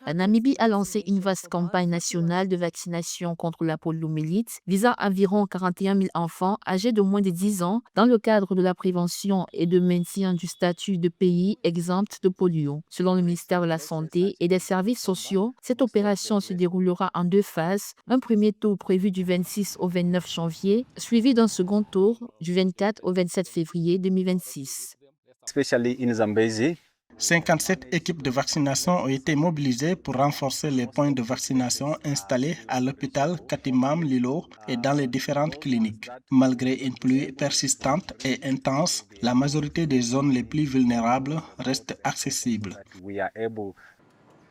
La Namibie a lancé une vaste campagne nationale de vaccination contre la poliomyélite visant environ 41 000 enfants âgés de moins de 10 ans dans le cadre de la prévention et de maintien du statut de pays exempt de polio. Selon le ministère de la Santé et des Services sociaux, cette opération se déroulera en 2 phases. Un premier tour prévu du 26 au 29 janvier, suivi d'un second tour du 24 au 27 février 2026. Especially in Zambezi. 57 équipes de vaccination ont été mobilisées pour renforcer les points de vaccination installés à l'hôpital Katimam Lilo et dans les différentes cliniques. Malgré une pluie persistante et intense, la majorité des zones les plus vulnérables restent accessibles.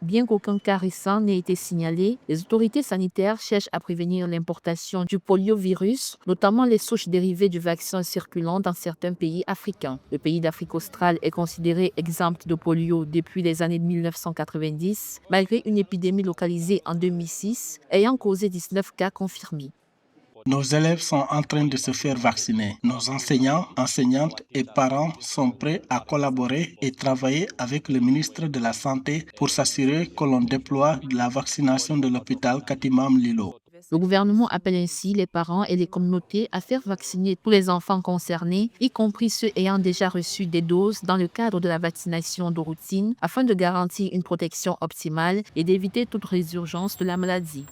Bien qu'aucun cas récent n'ait été signalé, les autorités sanitaires cherchent à prévenir l'importation du poliovirus, notamment les souches dérivées du vaccin circulant dans certains pays africains. Le pays d'Afrique australe est considéré exempt de polio depuis les années 1990, malgré une épidémie localisée en 2006 ayant causé 19 cas confirmés. Nos élèves sont en train de se faire vacciner. Nos enseignants, enseignantes et parents sont prêts à collaborer et travailler avec le ministre de la Santé pour s'assurer que l'on déploie la vaccination de l'hôpital Katimam Lilo. Le gouvernement appelle ainsi les parents et les communautés à faire vacciner tous les enfants concernés, y compris ceux ayant déjà reçu des doses dans le cadre de la vaccination de routine, afin de garantir une protection optimale et d'éviter toute résurgence de la maladie.